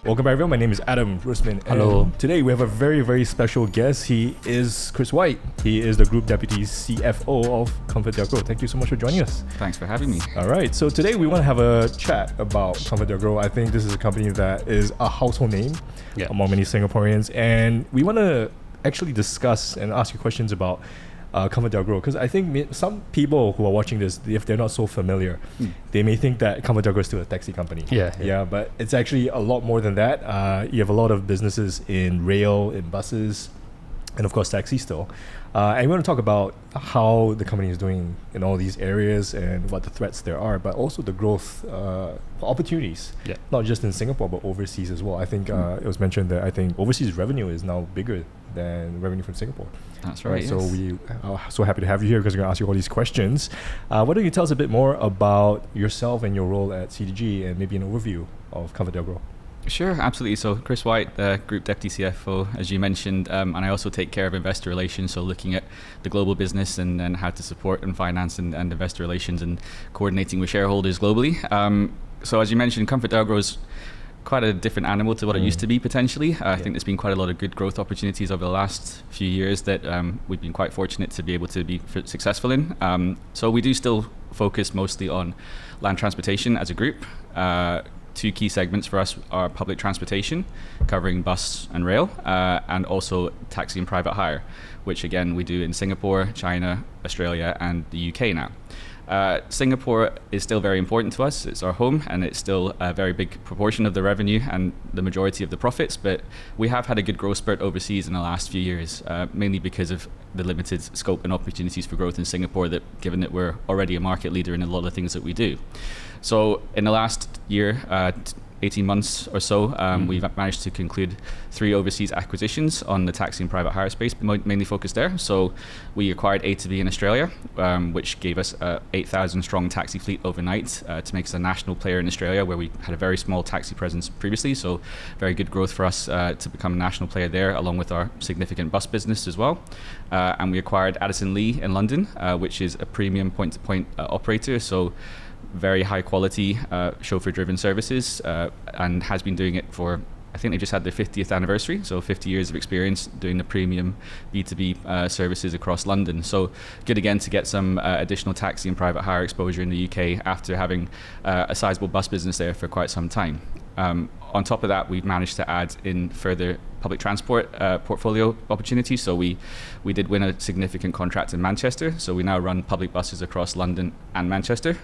Welcome back, everyone. My name is Adam Rusman. Hello. And today we have a very, very special guest. He is Chris White. He is the Group Deputy CFO of ComfortDelGro. Thank you so much for joining us. Thanks for having me. All right. So today we want to have a chat about ComfortDelGro. I think this is a company that is a household name among many Singaporeans. And we want to actually discuss and ask you questions about ComfortDelGro, because I think some people who are watching this, if they're not so familiar, they may think that ComfortDelGro is still a taxi company. Yeah, but it's actually a lot more than that. You have a lot of businesses in rail, in buses, and of course taxi still. And we want to talk about how the company is doing in all these areas and what the threats there are, but also the growth opportunities, not just in Singapore, but overseas as well. I think it was mentioned that I think overseas revenue is now bigger than revenue from Singapore. That's right. So we are so happy to have you here because we're going to ask you all these questions. Why don't you tell us a bit more about yourself and your role at CDG and maybe an overview of ComfortDelGro? Sure, absolutely. So Chris White, the Group Deputy CFO, as you mentioned, and I also take care of investor relations, so looking at the global business and how to support and finance and investor relations and coordinating with shareholders globally. So as you mentioned, ComfortDelGro is quite a different animal to what it used to be potentially. I think there's been quite a lot of good growth opportunities over the last few years that we've been quite fortunate to be able to be successful in. So we do still focus mostly on land transportation as a group. Two key segments for us are public transportation, covering bus and rail, and also taxi and private hire, which again we do in Singapore, China, Australia and the UK now. Singapore is still very important to us. It's our home and it's still a very big proportion of the revenue and the majority of the profits, but we have had a good growth spurt overseas in the last few years, mainly because of the limited scope and opportunities for growth in Singapore, that given that we're already a market leader in a lot of things that we do. So in the last year, 18 months or so, we've managed to conclude 3 overseas acquisitions on the taxi and private hire space, mainly focused there. So we acquired A2B in Australia, which gave us a 8,000 strong taxi fleet overnight to make us a national player in Australia, where we had a very small taxi presence previously. So very good growth for us to become a national player there, along with our significant bus business as well. And we acquired Addison Lee in London, which is a premium point-to-point operator. So very high quality chauffeur driven services, and has been doing it for, I think they just had their 50th anniversary, so 50 years of experience doing the premium B2B services across London. So good again to get some additional taxi and private hire exposure in the UK after having a sizable bus business there for quite some time. On top of that, we've managed to add in further public transport portfolio opportunities. So we did win a significant contract in Manchester. So we now run public buses across London and Manchester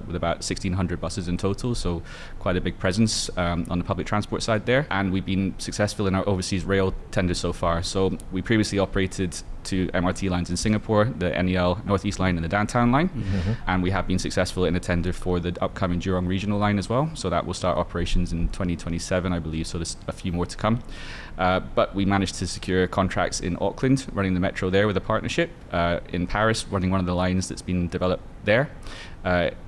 with about 1,600 buses in total. So quite a big presence on the public transport side there. And we've been successful in our overseas rail tenders so far. So we previously operated 2 MRT lines in Singapore, the NEL Northeast line and the Downtown line. And we have been successful in a tender for the upcoming Jurong Regional line as well. So that will start operations in 2027, I believe. So there's a few more to come. But we managed to secure contracts in Auckland, running the metro there with a partnership, in Paris, running one of the lines that's been developed there,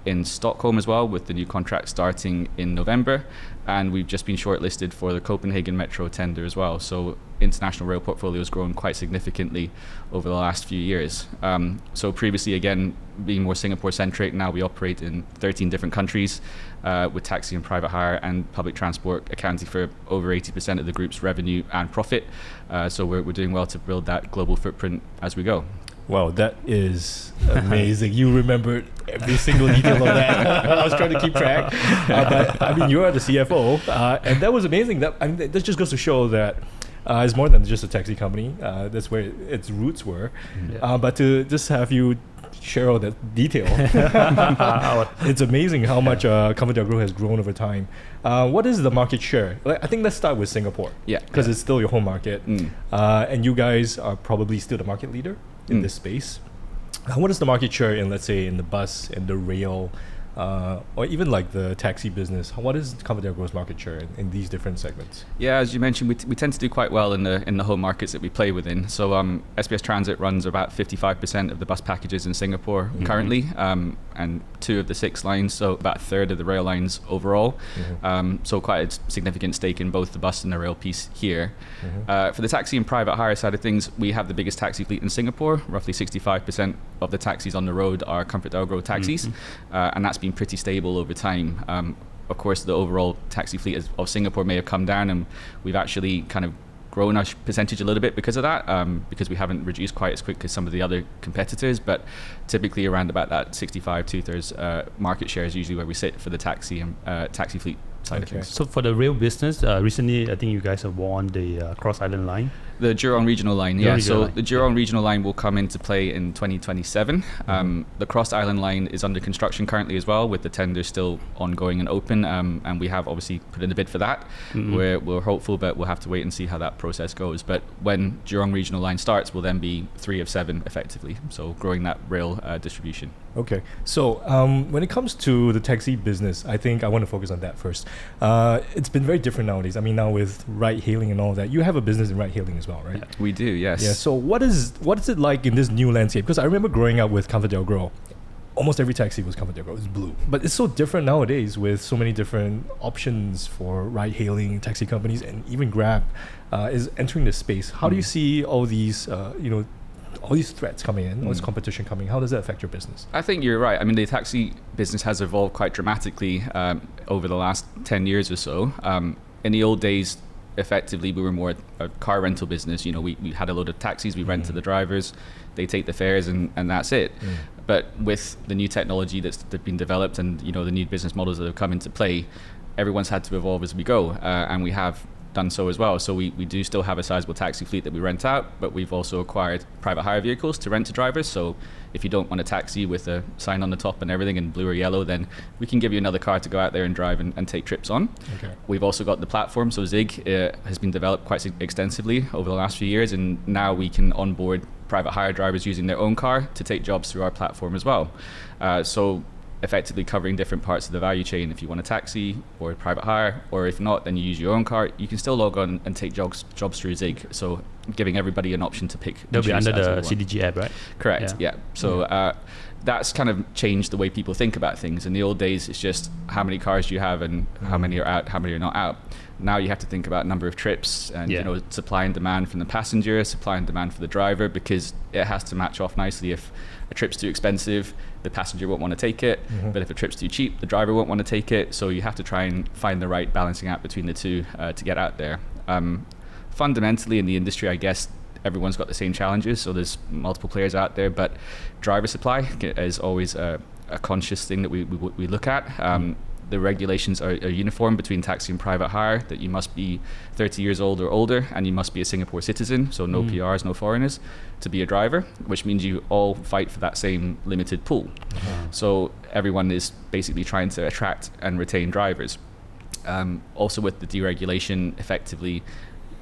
in Stockholm as well, with the new contract starting in November. And we've just been shortlisted for the Copenhagen Metro tender as well. So international rail portfolio has grown quite significantly over the last few years. So previously, again, being more Singapore-centric, now we operate in 13 different countries with taxi and private hire and public transport accounting for over 80% of the group's revenue and profit. So we're doing well to build that global footprint as we go. Wow, that is amazing. You remembered every single detail of that. I was trying to keep track. But I mean, you are the CFO, and that was amazing. That just goes to show that it's more than just a taxi company. That's where its roots were. But to just have you share all that detail, it's amazing how much ComfortDelGro has grown over time. What is the market share? I think let's start with Singapore. Because it's still your home market. And you guys are probably still the market leader in this space. What is the market share in, let's say, in the bus and the rail, or even like the taxi business? What is ComfortDelGro's market share in these different segments? Yeah, as you mentioned, we tend to do quite well in the home markets that we play within. So SBS Transit runs about 55% of the bus packages in Singapore currently, and 2 of the 6 lines, so about a third of the rail lines overall. So quite a significant stake in both the bus and the rail piece here. For the taxi and private hire side of things, we have the biggest taxi fleet in Singapore. Roughly 65% of the taxis on the road are ComfortDelGro taxis, and that's been pretty stable over time. of course, the overall taxi fleet of Singapore may have come down, and we've actually kind of grown our percentage a little bit because of that, because we haven't reduced quite as quick as some of the other competitors, but typically around about that 65, 2/3 market share is usually where we sit for the taxi and taxi fleet side of things. So for the rail business, recently I think you guys have won the Cross Island line. The Jurong Regional Line, yeah. Regional So line. the Jurong Regional Line will come into play in 2027. The Cross Island Line is under construction currently as well, with the tender still ongoing and open, and we have obviously put in a bid for that. We're hopeful, but we'll have to wait and see how that process goes. But when Jurong Regional Line starts, we'll then be 3 of 7 effectively, so growing that rail distribution. Okay, so when it comes to the taxi business, I think I want to focus on that first. It's been very different nowadays. I mean, now with ride-hailing and all that, you have a business in ride-hailing as well, right? We do, yes. Yeah. So what is it like in this new landscape? Because I remember growing up with ComfortDelGro. Almost every taxi was ComfortDelGro. It was blue. But it's so different nowadays with so many different options for ride-hailing taxi companies, and even Grab is entering the space. How do you see all these, all these threats coming in, all this competition coming? How does that affect your business? I think you're right. I mean, the taxi business has evolved quite dramatically over the last 10 years or so. In the old days, effectively, we were more a car rental business. We had a load of taxis, we rent to the drivers, they take the fares, and that's it. But with the new technology that's been developed and the new business models that have come into play, everyone's had to evolve as we go, and we have done so as well. So we do still have a sizable taxi fleet that we rent out, but we've also acquired private hire vehicles to rent to drivers. So if you don't want a taxi with a sign on the top and everything in blue or yellow, then we can give you another car to go out there and drive and take trips on. Okay. We've also got the platform. So Zig has been developed quite extensively over the last few years, and now we can onboard private hire drivers using their own car to take jobs through our platform as well. So effectively covering different parts of the value chain. If you want a taxi or a private hire, or if not, then you use your own car, you can still log on and take jobs through Zig. So giving everybody an option to pick. They'll be under the CDG app, right? Correct, yeah. So that's kind of changed the way people think about things. In the old days, it's just how many cars do you have and how many are out, how many are not out. Now you have to think about number of trips and supply and demand from the passenger, supply and demand for the driver, because it has to match off nicely. If a trip's too expensive, the passenger won't want to take it, but if a trip's too cheap, the driver won't want to take it. So you have to try and find the right balancing act between the two to get out there. Fundamentally in the industry, I guess everyone's got the same challenges, so there's multiple players out there, but driver supply is always a conscious thing that we look at. The regulations are uniform between taxi and private hire, that you must be 30 years old or older, and you must be a Singapore citizen, so no PRs, no foreigners, to be a driver, which means you all fight for that same limited pool. So everyone is basically trying to attract and retain drivers. Also with the deregulation, effectively,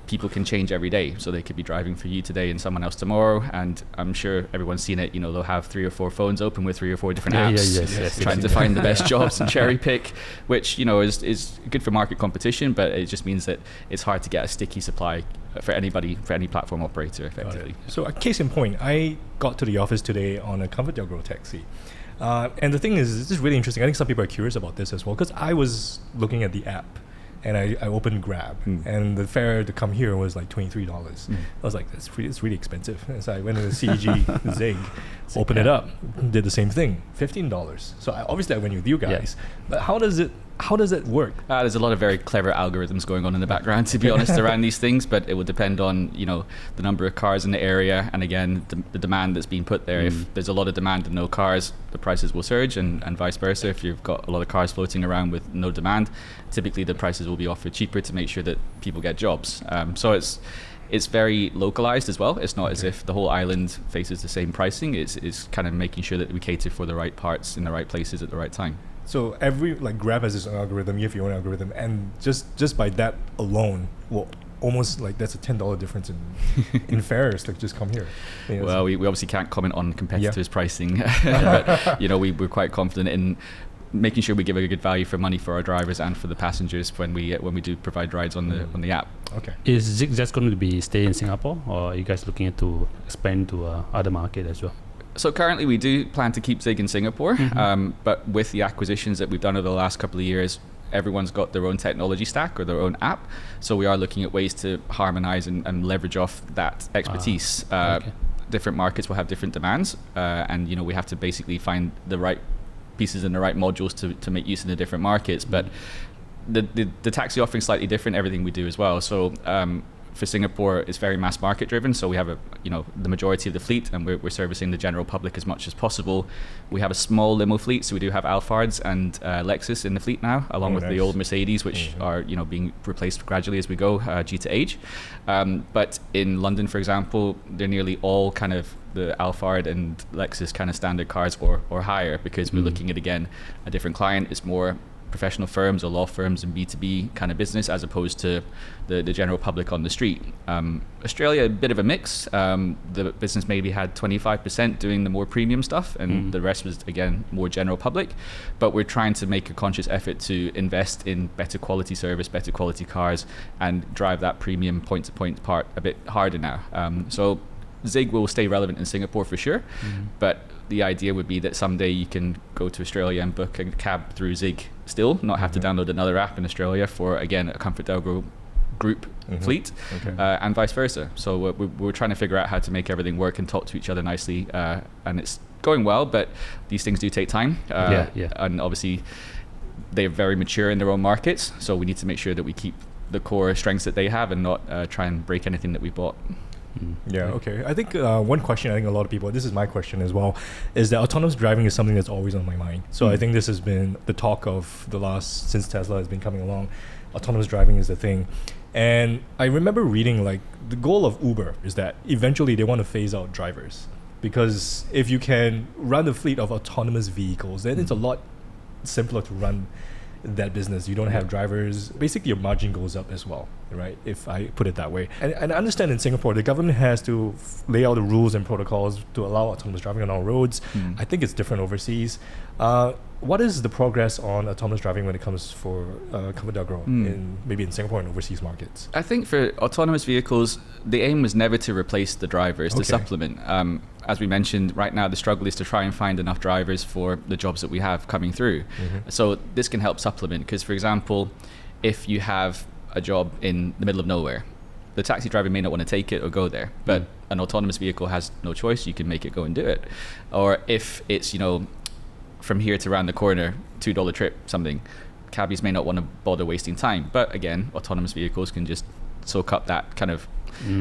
people can change every day. So they could be driving for you today and someone else tomorrow. And I'm sure everyone's seen it, they'll have 3 or 4 phones open with 3 or 4 different apps, trying to find the best jobs and cherry pick, which, is good for market competition, but it just means that it's hard to get a sticky supply for anybody, for any platform operator, effectively. So a case in point, I got to the office today on a ComfortDelGro taxi. And the thing is, this is really interesting. I think some people are curious about this as well, because I was looking at the app, and I opened Grab, and the fare to come here was like $23. I was like, it's really expensive. And so I went to the CDG Zig, opened it up, did the same thing, $15. So obviously I went with you guys, but how does it work? There's a lot of very clever algorithms going on in the background, to be honest, around these things, but it will depend on, the number of cars in the area, and again, the demand that's being put there. If there's a lot of demand and no cars, the prices will surge, and vice versa. If you've got a lot of cars floating around with no demand, typically the prices will be offered cheaper to make sure that people get jobs. So it's very localized as well. It's not as if the whole island faces the same pricing. It's kind of making sure that we cater for the right parts in the right places at the right time. So Grab has its own algorithm, you have your own algorithm, and just by that alone, well, almost like that's a $10 difference in fares to just come here. Well, we obviously can't comment on competitors' pricing, but we're quite confident in making sure we give a good value for money for our drivers and for the passengers when we do provide rides on the app. Okay. Is Zig just going to be stay in Singapore, or are you guys looking to expand to other market as well? So currently we do plan to keep Zig in Singapore, but with the acquisitions that we've done over the last couple of years, everyone's got their own technology stack or their own app. So we are looking at ways to harmonize and leverage off that expertise. Different markets will have different demands, and we have to basically find the right pieces in the right modules to make use in the different markets. But the taxi offering is slightly different, everything we do as well. So for Singapore, it's very mass market driven. So we have the majority of the fleet, and we're servicing the general public as much as possible. We have a small limo fleet, so we do have Alphards and Lexus in the fleet now, along with the old Mercedes, which are being replaced gradually as we go due to age. But in London, for example, they're nearly all kind of the Alphard and Lexus kind of standard cars or higher, because we're looking at, again, a different client. It's more professional firms or law firms and B2B kind of business, as opposed to the general public on the street. Australia, a bit of a mix. The business maybe had 25% doing the more premium stuff, and the rest was, again, more general public. But we're trying to make a conscious effort to invest in better quality service, better quality cars, and drive that premium point-to-point part a bit harder now. So Zig will stay relevant in Singapore for sure, but the idea would be that someday you can go to Australia and book a cab through Zig still, not have to download another app in Australia for, again, a ComfortDelGro group fleet, and vice versa. So we're trying to figure out how to make everything work and talk to each other nicely, and it's going well, but these things do take time. And obviously they're very mature in their own markets, so we need to make sure that we keep the core strengths that they have and not try and break anything that we bought. Yeah, okay. I think one question, I think a lot of people, this is my question as well, is that autonomous driving is something that's always on my mind. So I think this has been the talk of the last, since Tesla has been coming along, autonomous driving is the thing. And I remember reading, like, the goal of Uber is that eventually they want to phase out drivers. Because if you can run a fleet of autonomous vehicles, then it's a lot simpler to run that business. You don't have drivers. Basically, your margin goes up as well, right? If I put it that way. And I understand in Singapore, the government has to lay out the rules and protocols to allow autonomous driving on our roads. I think it's different overseas. What is the progress on autonomous driving when it comes for ComfortDelGro maybe in Singapore and overseas markets? I think for autonomous vehicles, the aim was never to replace the drivers, to supplement. As we mentioned, right now the struggle is to try and find enough drivers for the jobs that we have coming through. So this can help supplement, because, for example, if you have a job in the middle of nowhere, the taxi driver may not want to take it or go there, but an autonomous vehicle has no choice. You can make it go and do it. Or if it's, from here to around the corner, $2 trip, something, cabbies may not want to bother wasting time. But again, autonomous vehicles can just soak up that kind of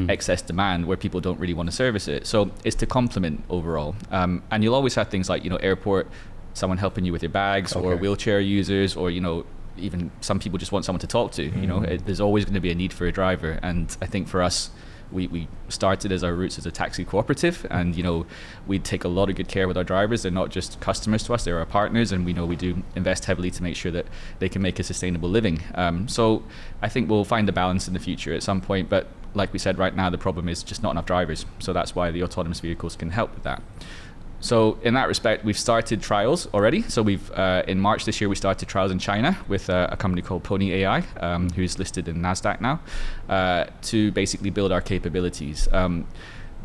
excess demand where people don't really want to service it. So it's to complement overall. And you'll always have things like, airport, someone helping you with your bags, or wheelchair users, or, even some people just want someone to talk to. There's always going to be a need for a driver. And I think for us, we started as our roots as a taxi cooperative, and we take a lot of good care with our drivers. They're not just customers to us, they're our partners, and we know we do invest heavily to make sure that they can make a sustainable living. So I think we'll find a balance in the future at some point, but like we said, right now the problem is just not enough drivers. So that's why the autonomous vehicles can help with that. So in that respect, we've started trials already. So we've in March this year, we started trials in China with a company called Pony AI, who's listed in NASDAQ now, to basically build our capabilities.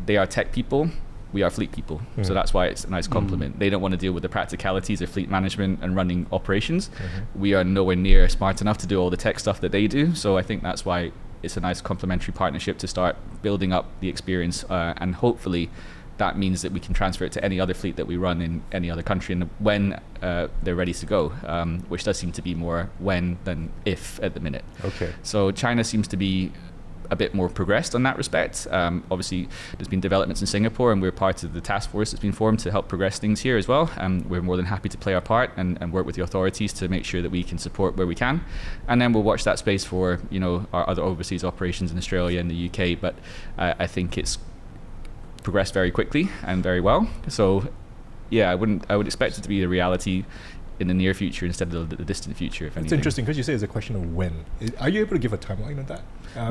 They are tech people, we are fleet people. So that's why it's a nice complement. They don't want to deal with the practicalities of fleet management and running operations. We are nowhere near smart enough to do all the tech stuff that they do. So I think that's why it's a nice complementary partnership to start building up the experience, and hopefully that means that we can transfer it to any other fleet that we run in any other country, and when they're ready to go, which does seem to be more when than if at the minute. So China seems to be a bit more progressed on that respect. Obviously, there's been developments in Singapore, and we're part of the task force that's been formed to help progress things here as well. We're more than happy to play our part and work with the authorities to make sure that we can support where we can. And then we'll watch that space for our other overseas operations in Australia and the UK. But I think it's progressed very quickly and very well. So yeah, I would expect it to be a reality in the near future instead of the distant future, if anything. It's interesting because you say it's a question of when. Are you able to give a timeline on that?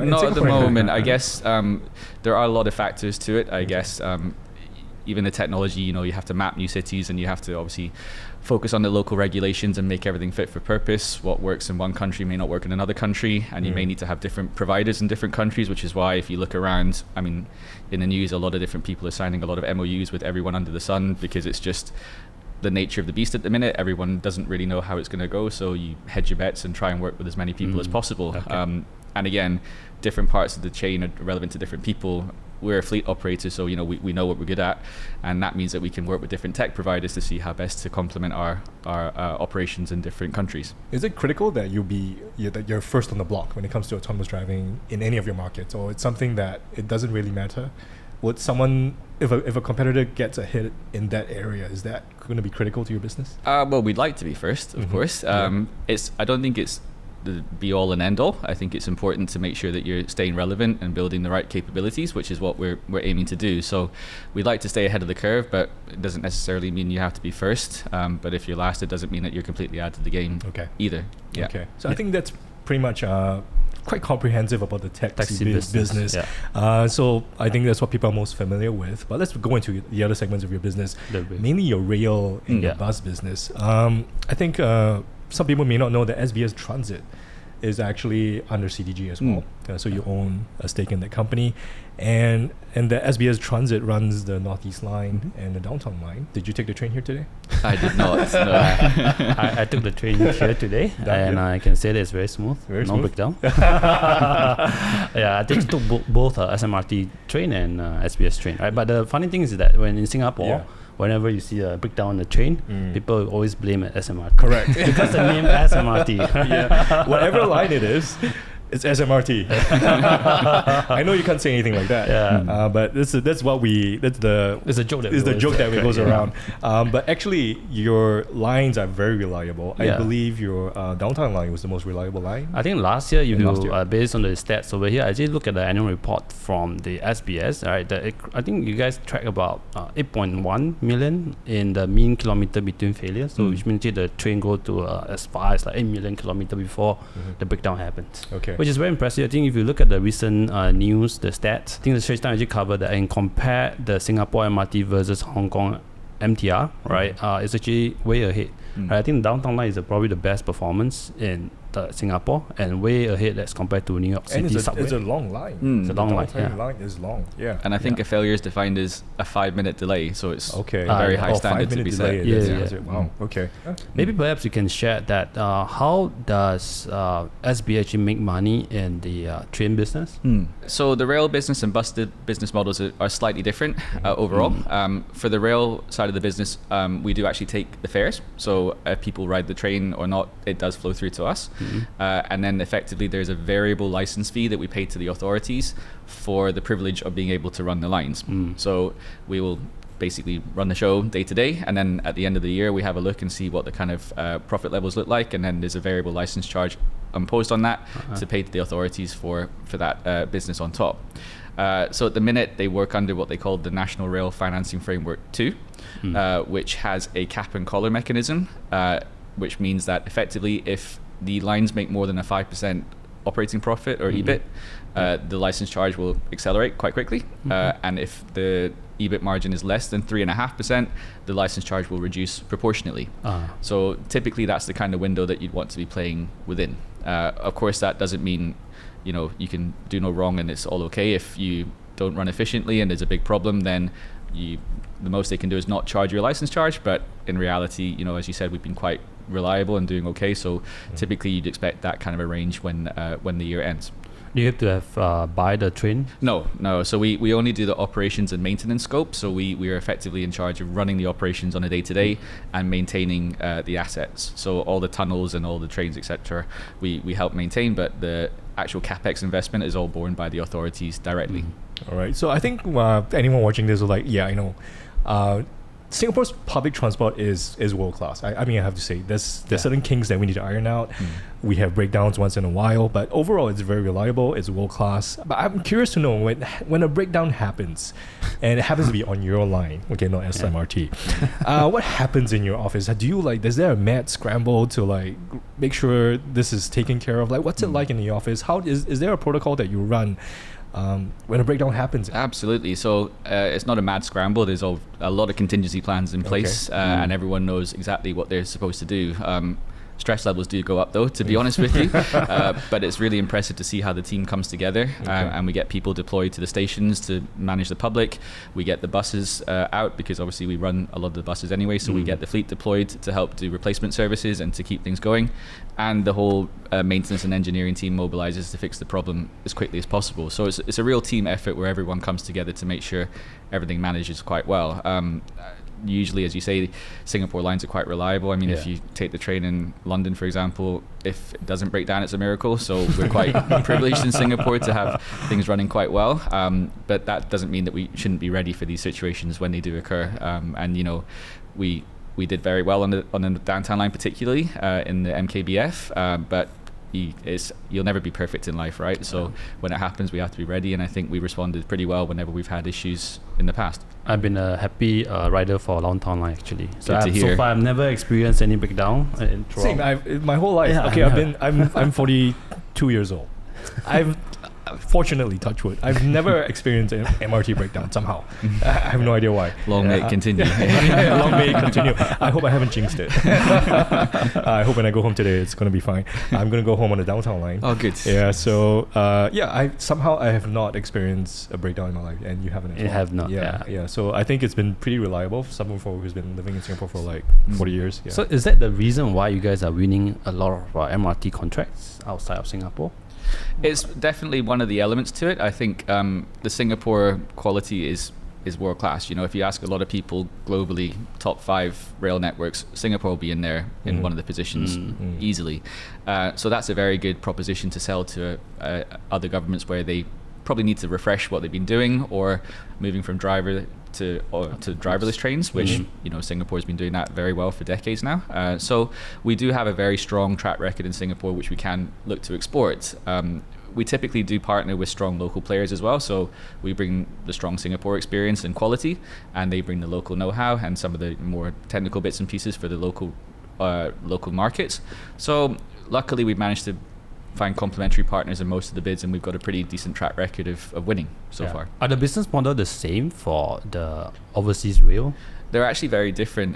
Not at the moment. I guess there are a lot of factors to it. I guess even the technology, you have to map new cities, and you have to obviously focus on the local regulations and make everything fit for purpose. What works in one country may not work in another country, and you may need to have different providers in different countries, which is why if you look around, in the news, a lot of different people are signing a lot of MOUs with everyone under the sun, because it's just the nature of the beast at the minute. Everyone doesn't really know how it's going to go, so you hedge your bets and try and work with as many people as possible. And again, different parts of the chain are relevant to different people. we're a fleet operator, so we know what we're good at, and that means that we can work with different tech providers to see how best to complement our operations in different countries. Is it critical that that you're first on the block when it comes to autonomous driving in any of your markets, or it's something that it doesn't really matter? Would someone, if a competitor gets a hit in that area, is that going to be critical to your business? Well, we'd like to be first, of course. I don't think it's the be all and end all. I think it's important to make sure that you're staying relevant and building the right capabilities, which is what we're aiming to do. So we'd like to stay ahead of the curve, but it doesn't necessarily mean you have to be first. But if you're last, it doesn't mean that you're completely out of the game either. Yeah. Okay. So I think that's pretty much quite comprehensive about the taxi business. So I think that's what people are most familiar with. But let's go into the other segments of your business, mainly your rail and your bus business. I think some people may not know that SBS Transit is actually under CDG as well. So you own a stake in that company. And the SBS Transit runs the Northeast Line and the Downtown Line. Did you take the train here today? I did not. No. I took the train here today, and I can say that it's very smooth. No breakdown. I just took both SMRT train and SBS train. Right? But the funny thing is that when in Singapore, whenever you see a breakdown on the train, people always blame it SMRT. Correct. Because the name SMRT. Whatever line it is, it's SMRT. I know you can't say anything like that. But it's a joke that goes around. But actually, your lines are very reliable. I believe your downtown line was the most reliable line. I think last year, based on the stats over here, I just look at the annual report from the SBS. Right, I think you guys track about 8.1 million in the mean kilometer between failures. So which means the train go to as far as like 8 million kilometer before the breakdown happens. Okay. Which is very impressive. I think if you look at the recent news, the stats, I think the Straits Times actually covered that and compare the Singapore MRT versus Hong Kong MTR, right? It's actually way ahead. Right? I think the downtown line is probably the best performance in Singapore and way ahead as compared to New York City subway. It's a long line. It's a long line. The line is long. Yeah. And I think a failure is defined as a 5-minute delay, so it's a very high standard to be set. Wow. Okay. Maybe perhaps you can share that. How does SB actually make money in the train business? So the rail business and bus business models are slightly different overall. For the rail side of the business, we do actually take the fares. So if people ride the train or not, it does flow through to us. And then effectively there's a variable license fee that we pay to the authorities for the privilege of being able to run the lines. So we will basically run the show day to day, and then at the end of the year we have a look and see what the kind of profit levels look like, and then there's a variable license charge imposed on that to pay to the authorities for that business on top. So at the minute they work under what they call the National Rail Financing Framework 2, which has a cap and collar mechanism, which means that effectively if the lines make more than a 5% operating profit or EBIT, the license charge will accelerate quite quickly. And if the EBIT margin is less than 3.5%, the license charge will reduce proportionately. So typically that's the kind of window that you'd want to be playing within. Of course, that doesn't mean you can do no wrong and it's all okay. If you don't run efficiently and there's a big problem, then the most they can do is not charge your license charge. But in reality, as you said, we've been quite reliable and doing okay. So typically you'd expect that kind of a range when the year ends. Do you have to buy the train? No. So we only do the operations and maintenance scope. So we are effectively in charge of running the operations on a day-to-day and maintaining the assets. So all the tunnels and all the trains, etc. We help maintain, but the actual capex investment is all borne by the authorities directly. All right. So I think anyone watching this will I know. Singapore's public transport is world class. I mean, I have to say, there's certain kinks that we need to iron out. We have breakdowns once in a while, but overall, it's very reliable. It's world class. But I'm curious to know when a breakdown happens, and it happens to be on your line, okay, not SMRT. What happens in your office? Is there a mad scramble to make sure this is taken care of? What's it like in the office? How is there a protocol that you run when a breakdown happens? Absolutely. So it's not a mad scramble. There's a lot of contingency plans in place, and everyone knows exactly what they're supposed to do. Stress levels do go up though, to be honest with you, but it's really impressive to see how the team comes together, and we get people deployed to the stations to manage the public. We get the buses out, because obviously we run a lot of the buses anyway, so we get the fleet deployed to help do replacement services and to keep things going, and the whole maintenance and engineering team mobilizes to fix the problem as quickly as possible. So it's a real team effort where everyone comes together to make sure everything manages quite well. Usually, as you say, Singapore lines are quite reliable. I mean, if you take the train in London, for example, if it doesn't break down, it's a miracle. So we're quite privileged in Singapore to have things running quite well. But that doesn't mean that we shouldn't be ready for these situations when they do occur. And you know, we did very well on the downtown line, particularly in the MKBF. But you'll never be perfect in life, right? So when it happens, we have to be ready, and I think we responded pretty well whenever we've had issues in the past. I've been a happy rider for a long time line, actually. So Good to hear. so far I've never experienced any breakdown. Same. My whole life. Yeah, okay, I'm 42 years old. I've fortunately, touch wood, I've never experienced an MRT breakdown somehow. I have no idea why. Long may it continue. Long may it continue. I hope I haven't jinxed it. I hope when I go home today, it's going to be fine. I'm going to go home on the downtown line. Oh, good. Yeah, so I have not experienced a breakdown in my life, and you haven't as well. You have not. Yeah. So I think it's been pretty reliable for someone who's been living in Singapore for like 40 years. Yeah. So is that the reason why you guys are winning a lot of MRT contracts outside of Singapore? It's definitely one of the elements to it. I think the Singapore quality is world class. You know, if you ask a lot of people globally, top 5 rail networks, Singapore will be in there in one of the positions easily. So that's a very good proposition to sell to other governments where they probably need to refresh what they've been doing, or moving from driver to driverless trains, which you know, Singapore's been doing that very well for decades now. So we do have a very strong track record in Singapore, which we can look to export. We typically do partner with strong local players as well, so we bring the strong Singapore experience and quality, and they bring the local know-how and some of the more technical bits and pieces for the local markets. So luckily we've managed to find complementary partners in most of the bids, and we've got a pretty decent track record of winning so far. Are the business model the same for the overseas rail? They're actually very different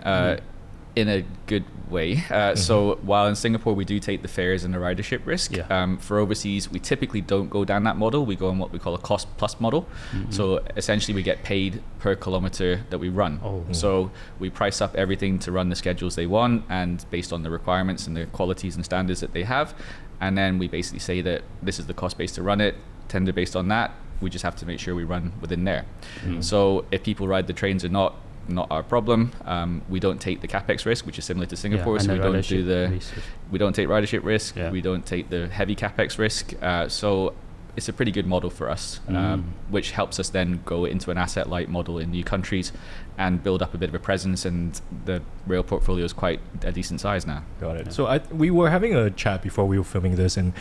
in a good way. So while in Singapore we do take the fares and the ridership risk, for overseas we typically don't go down that model. We go on what we call a cost plus model. So essentially we get paid per kilometer that we run. So we price up everything to run the schedules they want, and based on the requirements and the qualities and standards that they have. And then we basically say that this is the cost base to run it, tender based on that. We just have to make sure we run within there. So if people ride the trains or not our problem. We don't take the capex risk, which is similar to Singapore. So we don't take ridership risk. We don't take the heavy capex risk. So it's a pretty good model for us, which helps us then go into an asset light model in new countries and build up a bit of a presence. And the rail portfolio is quite a decent size now. Got it. So we were having a chat before we were filming this, and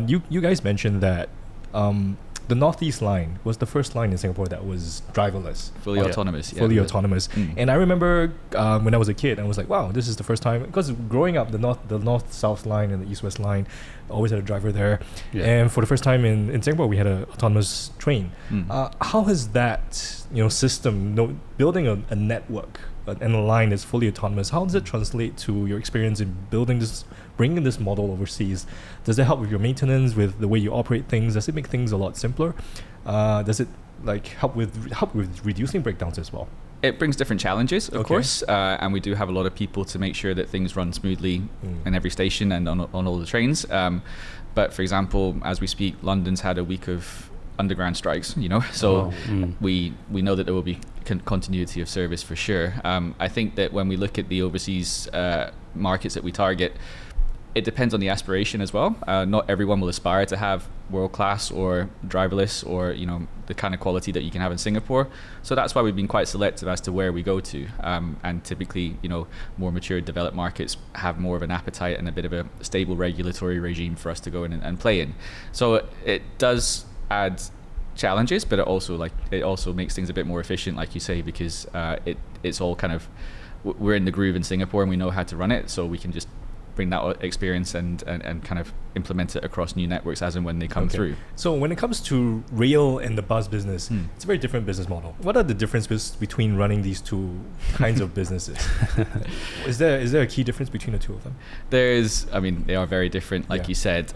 you guys mentioned that the Northeast line was the first line in Singapore that was driverless. Fully autonomous. Fully autonomous. And I remember when I was a kid, I was like, wow, this is the first time. Because growing up, the North-South line and the East-West line always had a driver there. And for the first time in Singapore, we had an autonomous train. How has that system, building a network and a line that's fully autonomous, how does it translate to your experience in bringing this model overseas? Does it help with your maintenance, with the way you operate things? Does it make things a lot simpler? Does it help with reducing breakdowns as well? It brings different challenges, of course, and we do have a lot of people to make sure that things run smoothly in every station and on all the trains. But for example, as we speak, London's had a week of underground strikes, so we know that there will be continuity of service for sure. I think that when we look at the overseas markets that we target, it depends on the aspiration as well. Not everyone will aspire to have world-class or driverless or the kind of quality that you can have in Singapore. So that's why we've been quite selective as to where we go to. And typically, more mature developed markets have more of an appetite and a bit of a stable regulatory regime for us to go in and play in. So it does add challenges, but it also makes things a bit more efficient, like you say, because it's all kind of, we're in the groove in Singapore and we know how to run it, so we can just bring that experience and kind of implement it across new networks as and when they come through. So when it comes to rail and the bus business, it's a very different business model. What are the differences between running these two kinds of businesses? Is there a key difference between the two of them? They are very different, like you said.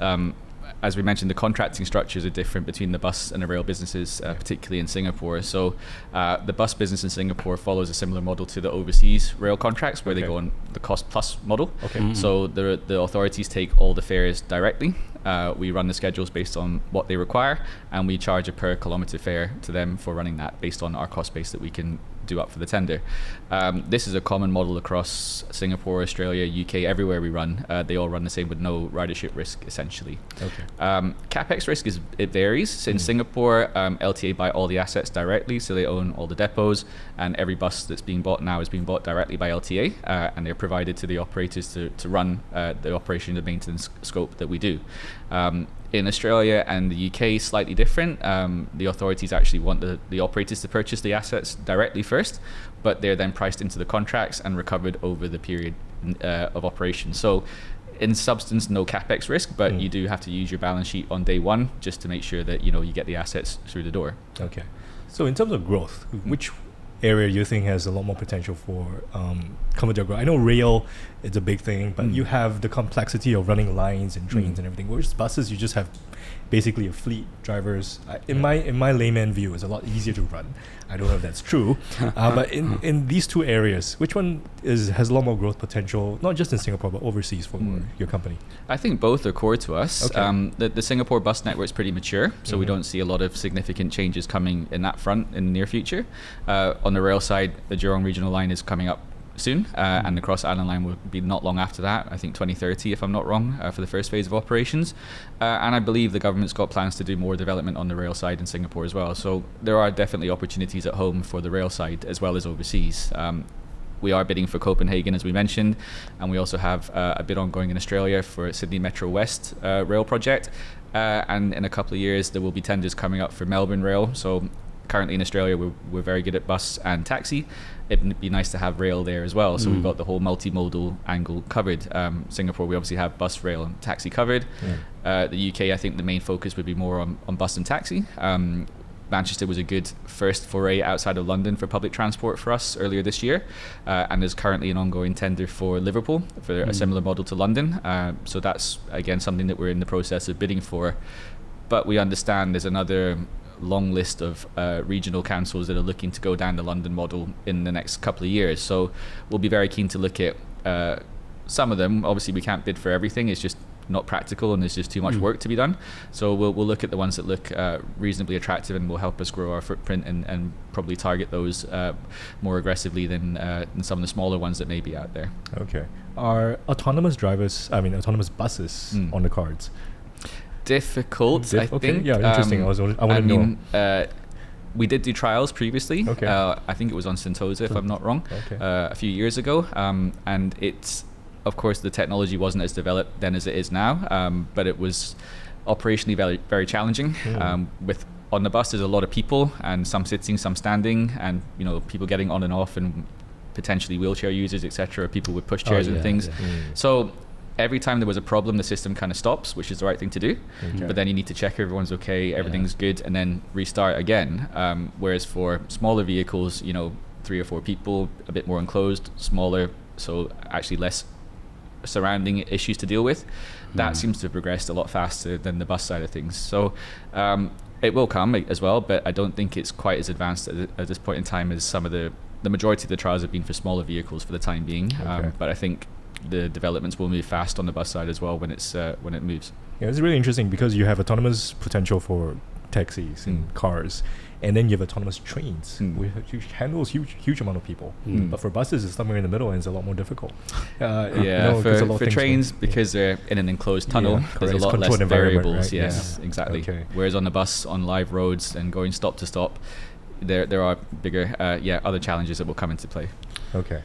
As we mentioned, the contracting structures are different between the bus and the rail businesses, particularly in Singapore. So the bus business in Singapore follows a similar model to the overseas rail contracts, where they go on the cost plus model. So the authorities take all the fares directly. We run the schedules based on what they require, and we charge a per kilometre fare to them for running that based on our cost base that we can do up for the tender. This is a common model across Singapore, Australia, UK, everywhere we run. They all run the same with no ridership risk, essentially. CapEx risk it varies. So in Singapore, LTA buy all the assets directly, so they own all the depots, and every bus that's being bought now is being bought directly by LTA, and they're provided to the operators to run the operation and maintenance scope that we do. In Australia and the UK, slightly different. The authorities actually want the operators to purchase the assets directly first, but they're then priced into the contracts and recovered over the period of operation. So in substance, no capex risk, but you do have to use your balance sheet on day one just to make sure that you get the assets through the door. Okay. So in terms of growth, which area you think has a lot more potential for ComfortDelGro? I know rail is a big thing, but you have the complexity of running lines and trains and everything. Whereas buses, you just have basically a fleet drivers. In my layman view, it's a lot easier to run. I don't know if that's true, but in these two areas, which one has a lot more growth potential, not just in Singapore but overseas for your company? I think both are core to us. The Singapore bus network is pretty mature, so we don't see a lot of significant changes coming in that front in the near future. On the rail side, the Jurong Regional Line is coming up soon, and the Cross Island Line will be not long after that, I think 2030 if I'm not wrong, for the first phase of operations. And I believe the government's got plans to do more development on the rail side in Singapore as well. So there are definitely opportunities at home for the rail side as well as overseas. We are bidding for Copenhagen, as we mentioned, and we also have a bid ongoing in Australia for Sydney Metro West rail project. And in a couple of years, there will be tenders coming up for Melbourne Rail. So currently in Australia, we're very good at bus and taxi. It'd be nice to have rail there as well. So we've got the whole multimodal angle covered. Singapore, we obviously have bus, rail, and taxi covered. The UK, I think the main focus would be more on bus and taxi. Manchester was a good first foray outside of London for public transport for us earlier this year, and there's currently an ongoing tender for Liverpool for a similar model to London. So that's, again, something that we're in the process of bidding for. But we understand there's another long list of regional councils that are looking to go down the London model in the next couple of years. So we'll be very keen to look at some of them. Obviously, we can't bid for everything. It's just not practical, and there's just too much work to be done. So we'll look at the ones that look reasonably attractive and will help us grow our footprint and probably target those more aggressively than some of the smaller ones that may be out there. Okay. Are autonomous buses on the cards? Difficult, I think. Yeah, interesting. I want to know. We did do trials previously. Okay. I think it was on Sentosa, if I'm not wrong, a few years ago. And it's, of course, the technology wasn't as developed then as it is now, but it was operationally very, very challenging. On the bus, there's a lot of people, and some sitting, some standing, and people getting on and off, and potentially wheelchair users, etc. People with push chairs and things. So every time there was a problem, the system kind of stops, which is the right thing to do. But then you need to check everyone's okay, everything's good, and then restart again. Whereas for smaller vehicles, 3 or 4 people, a bit more enclosed, smaller, so actually less surrounding issues to deal with. That seems to have progressed a lot faster than the bus side of things. So it will come as well, but I don't think it's quite as advanced at this point in time as some of the majority of the trials have been for smaller vehicles for the time being. But I think the developments will move fast on the bus side as well when it moves. Yeah, it's really interesting because you have autonomous potential for taxis and cars, and then you have autonomous trains, which handles huge amount of people. But for buses, it's somewhere in the middle, and it's a lot more difficult. For trains, because they're in an enclosed tunnel, there's a lot less variables. Right? Yes, exactly. Okay. Whereas on the bus, on live roads and going stop to stop, there are bigger other challenges that will come into play. Okay.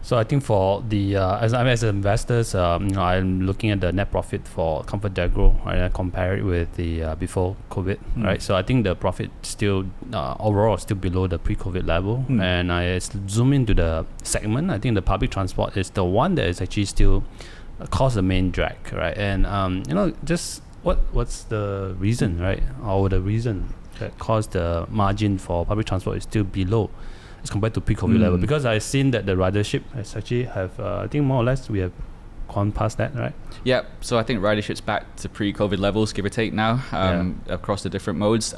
So I think for the as investors, I'm looking at the net profit for ComfortDelGro, right? I compare it with the before COVID, right? So I think the profit still overall still below the pre-COVID level. And I zoom into the segment. I think the public transport is the one that is actually still cause the main drag, right? And just what's the reason, right? Or the reason that caused the margin for public transport is still below as compared to pre-COVID level? Because I've seen that the ridership has actually have I think more or less we have gone past that, right? Yeah, so I think ridership's back to pre-COVID levels, give or take now, across the different modes.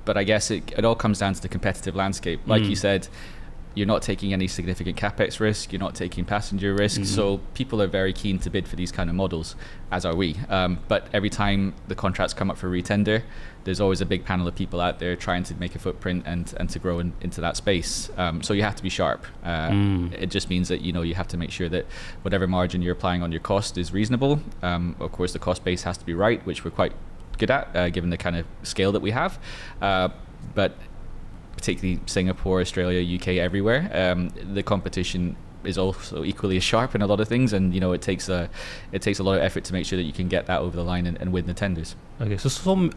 But I guess it all comes down to the competitive landscape. Like you said, you're not taking any significant capex risk, you're not taking passenger risk, so people are very keen to bid for these kind of models, as are we. But every time the contracts come up for retender, there's always a big panel of people out there trying to make a footprint and to grow into that space. So you have to be sharp. It just means that you have to make sure that whatever margin you're applying on your cost is reasonable. Of course, the cost base has to be right, which we're quite good at, given the kind of scale that we have. But particularly Singapore, Australia, UK, everywhere, the competition is also equally as sharp in a lot of things, and it takes a lot of effort to make sure that you can get that over the line and win the tenders. Okay, so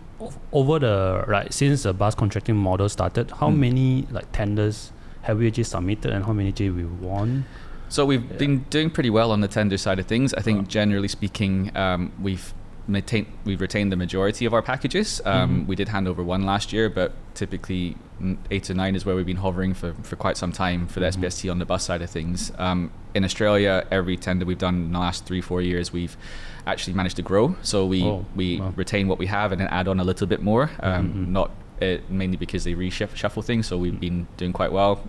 over the since the bus contracting model started, how many tenders have we actually submitted, and how many actually we won? So we've been doing pretty well on the tender side of things. I think generally speaking, we've retained the majority of our packages. We did hand over one last year, but typically 8 or 9 is where we've been hovering for quite some time for the SBST on the bus side of things. In Australia, every tender we've done in the last 3-4 years, we've actually managed to grow. So we retain what we have and then add on a little bit more, not mainly because they reshuffle things. So we've been doing quite well.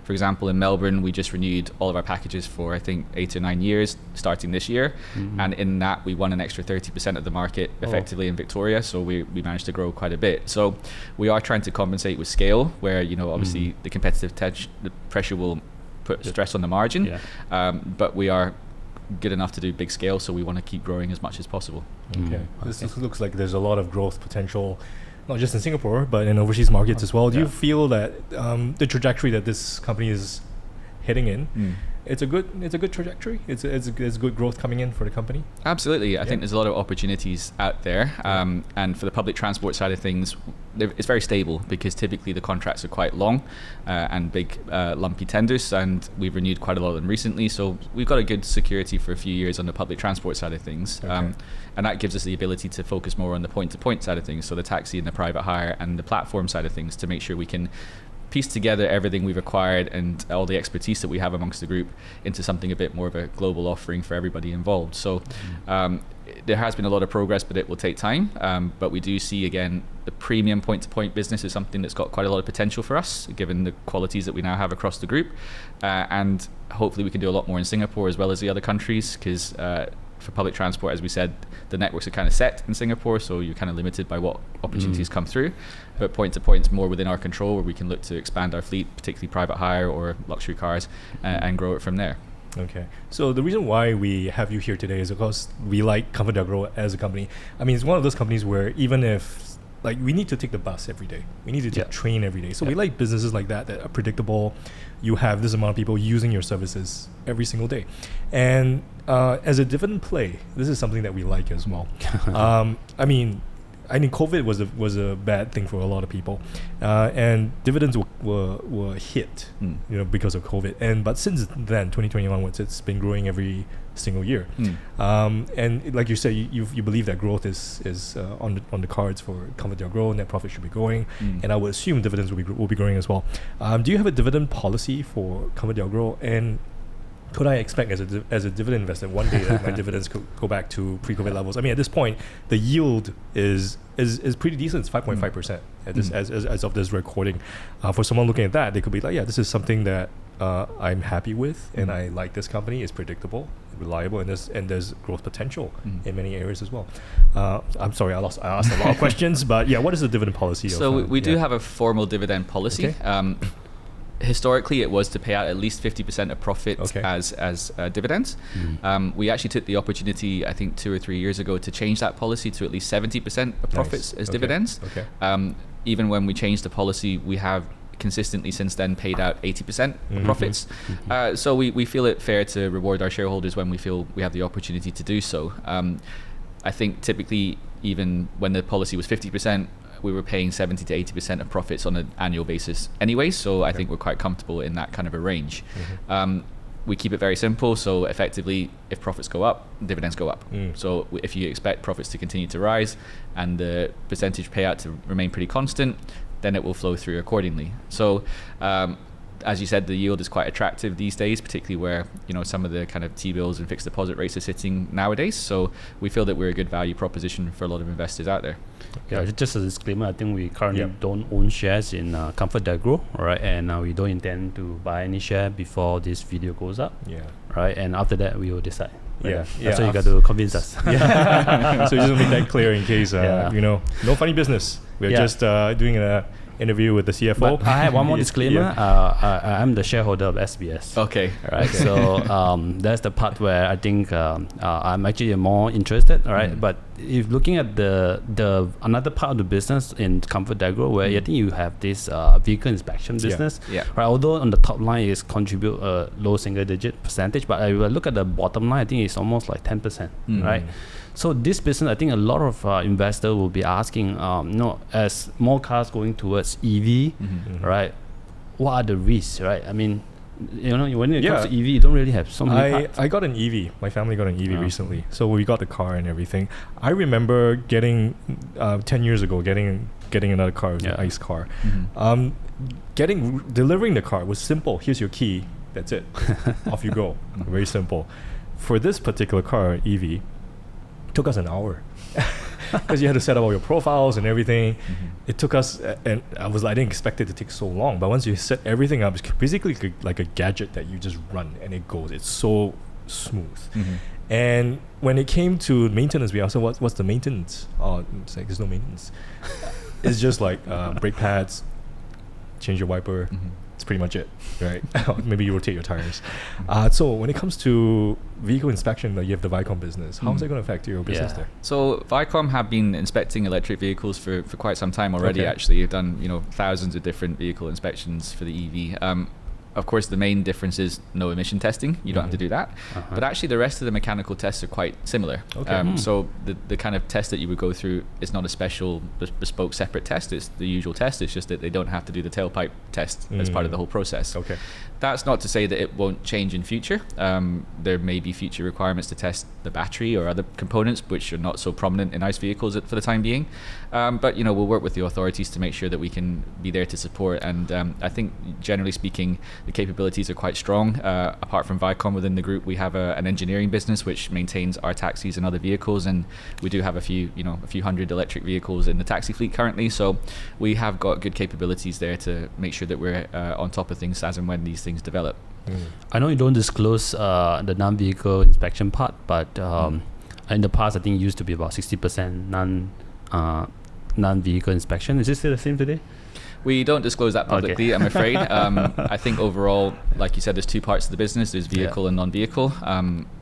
For example, in Melbourne, we just renewed all of our packages for, I think, 8 or 9 years, starting this year. And in that, we won an extra 30% of the market effectively in Victoria. So we managed to grow quite a bit. So we are trying to compensate with scale, where, obviously the competitive the pressure will put stress on the margin. But we are good enough to do big scale, so we want to keep growing as much as possible. Okay. This looks like there's a lot of growth potential, not just in Singapore, but in overseas markets as well. Do you feel that the trajectory that this company is heading in, it's a good trajectory? It's good growth coming in for the company? Absolutely. I think there's a lot of opportunities out there. And for the public transport side of things, it's very stable, because typically the contracts are quite long and big lumpy tenders, and we've renewed quite a lot of them recently. So we've got a good security for a few years on the public transport side of things. And that gives us the ability to focus more on the point-to-point side of things, so the taxi and the private hire and the platform side of things, to make sure we can piece together everything we've acquired and all the expertise that we have amongst the group into something a bit more of a global offering for everybody involved. So there has been a lot of progress, but it will take time. But we do see, again, the premium point-to-point business is something that's got quite a lot of potential for us, given the qualities that we now have across the group. And hopefully we can do a lot more in Singapore as well as the other countries, because for public transport, as we said, the networks are kind of set in Singapore, so you're kind of limited by what opportunities come through. But point-to-point's more within our control, where we can look to expand our fleet, particularly private hire or luxury cars, and grow it from there. Okay. So the reason why we have you here today is because we like ComfortDelGro as a company. I mean, it's one of those companies where even if we need to take the bus every day, we need to take train every day. So we like businesses like that are predictable. You have this amount of people using your services every single day. And as a dividend play, this is something that we like as well. I mean, COVID was a bad thing for a lot of people, and dividends were hit, because of COVID. But since then, 2021, it's been growing every single year. And like you said, you believe that growth is on the cards for ComfortDelGro. Net profit should be growing, and I would assume dividends will be growing as well. Do you have a dividend policy for ComfortDelGro? And could I expect as a dividend investor one day that my dividends could go back to pre-COVID levels? I mean, at this point, the yield is pretty decent. It's 5.5% as of this recording. For someone looking at that, they could be like, yeah, this is something that I'm happy with, and I like this company. It's predictable, reliable, and there's growth potential in many areas as well. I'm sorry, I asked a lot of questions, but yeah, what is the dividend policy? So we do have a formal dividend policy. Okay. Historically, it was to pay out at least 50% of profit as dividends. We actually took the opportunity, I think 2 or 3 years ago, to change that policy to at least 70% of profits as dividends. Even when we changed the policy, we have consistently since then paid out 80% of profits. So we feel it fair to reward our shareholders when we feel we have the opportunity to do so. I think typically, even when the policy was 50%, we were paying 70 to 80% of profits on an annual basis anyway, so I think we're quite comfortable in that kind of a range. we keep it very simple. So effectively, if profits go up, dividends go up. So if you expect profits to continue to rise and the percentage payout to remain pretty constant, then it will flow through accordingly. So as you said, the yield is quite attractive these days, particularly where some of the kind of T-bills and fixed deposit rates are sitting nowadays. So we feel that we're a good value proposition for a lot of investors out there. Yeah, just a disclaimer, I think we currently don't own shares in ComfortDelGro, right? And we don't intend to buy any share before this video goes up. Yeah. Right, and after that we will decide. Yeah. So you got to convince us. Yeah. So just to make that clear in case, no funny business. We're just doing an interview with the CFO. But I have one more disclaimer. I'm the shareholder of SBS. Okay. Right. So that's the part where I think I'm actually more interested. All right. But if looking at the another part of the business in ComfortDelGro, where I think you have this vehicle inspection business. Right. Although on the top line is contribute a low single digit percentage, but I will look at the bottom line. I think it's almost like 10%. Right. So this business, I think a lot of investors will be asking, as more cars going towards EV, right? What are the risks, right? I mean, when it comes to EV, you don't really have so many parts. I got an EV. My family got an EV recently, so we got the car and everything. I remember getting 10 years ago, getting another car, it was an ICE car. Delivering the car was simple. Here's your key. That's it. Off you go. Very simple. For this particular car, EV. Took us an hour because you had to set up all your profiles and everything. It took us, and I didn't expect it to take so long. But once you set everything up, it's basically like a gadget that you just run and it goes. It's so smooth. And when it came to maintenance, we also what's the maintenance? Oh, it's like there's no maintenance. It's just like brake pads, change your wiper. It's pretty much it, right? Maybe you rotate your tires. So when it comes to vehicle inspection, you have the Vicom business. How is that going to affect your business there? So Vicom have been inspecting electric vehicles for quite some time already. Actually, you've done thousands of different vehicle inspections for the EV. Of course, the main difference is no emission testing. You don't have to do that. But actually, the rest of the mechanical tests are quite similar. So the kind of test that you would go through is not a special, bespoke, separate test. It's the usual test. It's just that they don't have to do the tailpipe test as part of the whole process. That's not to say that it won't change in future. There may be future requirements to test the battery or other components which are not so prominent in ICE vehicles for the time being. But we'll work with the authorities to make sure that we can be there to support. And I think, generally speaking, the capabilities are quite strong. Apart from Vicom within the group, we have an engineering business which maintains our taxis and other vehicles, and we do have a few hundred electric vehicles in the taxi fleet currently. So we have got good capabilities there to make sure that we're on top of things as and when these things develop. I know you don't disclose the non-vehicle inspection part, but in the past, I think it used to be about 60% non-vehicle inspection. Is it still the same today? We don't disclose that publicly, I'm afraid. I think overall, like you said, there's two parts of the business. There's vehicle and non-vehicle.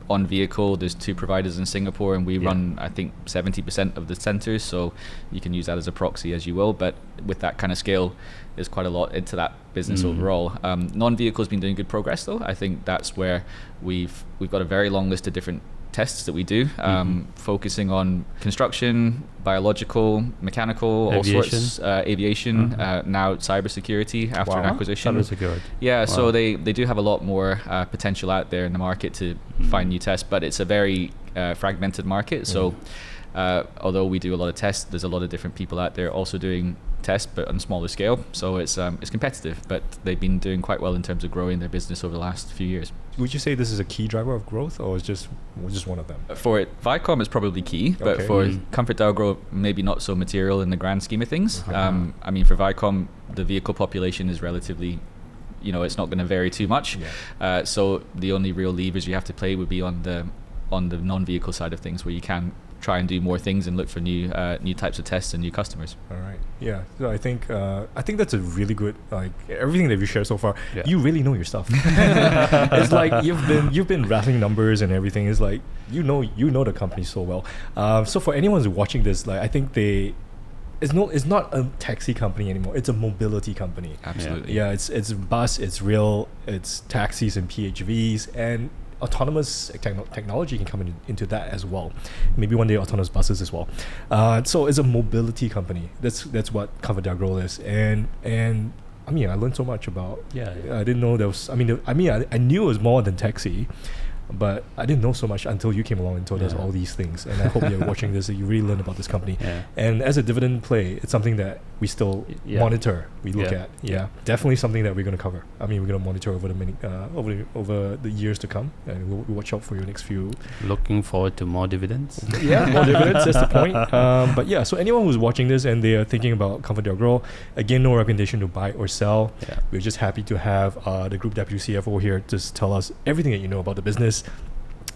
On vehicle, there's two providers in Singapore, and we run, I think, 70% of the centres, so you can use that as a proxy as you will. But with that kind of scale, there's quite a lot into that business overall. Non-vehicle has been doing good progress, though. I think that's where we've got a very long list of different tests that we do, focusing on construction, biological, mechanical, aviation. All sorts, aviation, now cybersecurity after an acquisition. Cybersecurity. So they do have a lot more potential out there in the market to find new tests, but it's a very fragmented market. So although we do a lot of tests, there's a lot of different people out there also doing tests, but on a smaller scale. So it's competitive, but they've been doing quite well in terms of growing their business over the last few years. Would you say this is a key driver of growth, or is just one of them? For Vicom, it's probably key, but for ComfortDelGro, maybe not so material in the grand scheme of things. I mean, for Vicom, the vehicle population is relatively, it's not going to vary too much. So the only real levers you have to play would be on the non-vehicle side of things, where you can try and do more things and look for new types of tests and new customers. All right. Yeah. So I think that's a really good, like, everything that we shared so far. You really know your stuff. It's like you've been rattling numbers and everything. It's like you know the company so well. So for anyone who's watching this, like, I think it's not a taxi company anymore. It's a mobility company. Absolutely. Yeah. It's bus. It's rail. It's taxis and PHVs, and autonomous technology can come into that as well. Maybe one day autonomous buses as well. So it's a mobility company. That's what ComfortDelGro is. And I mean, I learned so much about. Yeah. I didn't know there was. I knew it was more than taxi, but I didn't know so much until you came along and told us all these things. And I hope you're watching this, that you really learn about this company. Yeah. And as a dividend play, it's something that we still monitor. We look at. Yeah, definitely something that we're going to cover. I mean, we're going to monitor over over the years to come, and we'll watch out for your next few. Looking forward to more dividends. Yeah, more dividends. That's the point. But yeah, so anyone who's watching this and they are thinking about ComfortDelGro, again, no recommendation to buy or sell. Yeah. We're just happy to have the group deputy CFO here to tell us everything that you know about the business.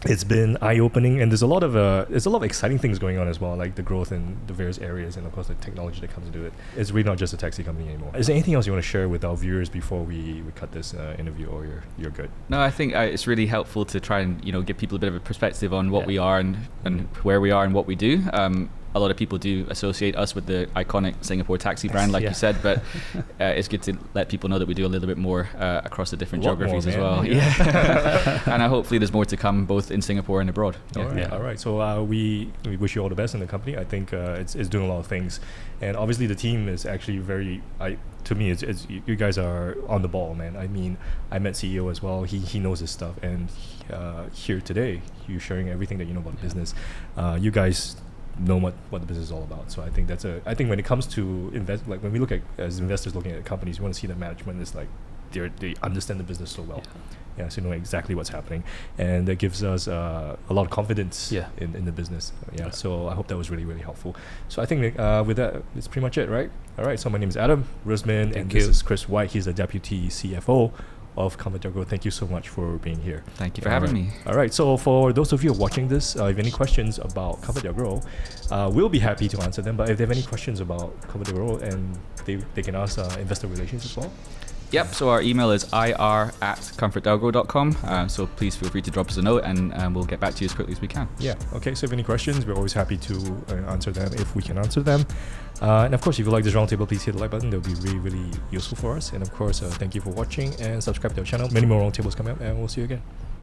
It's been eye-opening, and there's a lot of exciting things going on as well, like the growth in the various areas, and of course the technology that comes into it. It's really not just a taxi company anymore. Is there anything else you want to share with our viewers before we cut this interview, or you're good? No, I think it's really helpful to try and give people a bit of a perspective on what we are and where we are and what we do. A lot of people do associate us with the iconic Singapore taxi brand, like you said, but it's good to let people know that we do a little bit more across the different geographies as well. Yeah. And hopefully there's more to come, both in Singapore and abroad. All right. So we wish you all the best in the company. I think it's doing a lot of things, and obviously the team is actually very. To me, it's you guys are on the ball, man. I mean, I met CEO as well. He knows his stuff, and here today, you sharing everything that you know about the business. You guys know what the business is all about. So I think I think when it comes to invest, like when we look at as investors looking at companies, we want to see that management is like they understand the business so well. Yeah, so you know exactly what's happening, and that gives us a lot of confidence in the business. So I hope that was really, really helpful. So I think with that, it's pretty much it, right? All right, so my name is Adam Rusman, and this is Chris White. He's the Deputy CFO of ComfortDelGro. Thank you so much for being here. Thank you for having me. All right, so for those of you watching this, if you have any questions about ComfortDelGro, we'll be happy to answer them. But if they have any questions about ComfortDelGro, and they can ask investor relations as well. Yep, so our email is ir@comfortdelgro.com. So please feel free to drop us a note, and we'll get back to you as quickly as we can. Yeah, okay, so if any questions, we're always happy to answer them if we can answer them. And of course, if you like this roundtable, please hit the like button. That would be really, really useful for us. And of course, thank you for watching, and subscribe to our channel. Many more roundtables coming up, and we'll see you again.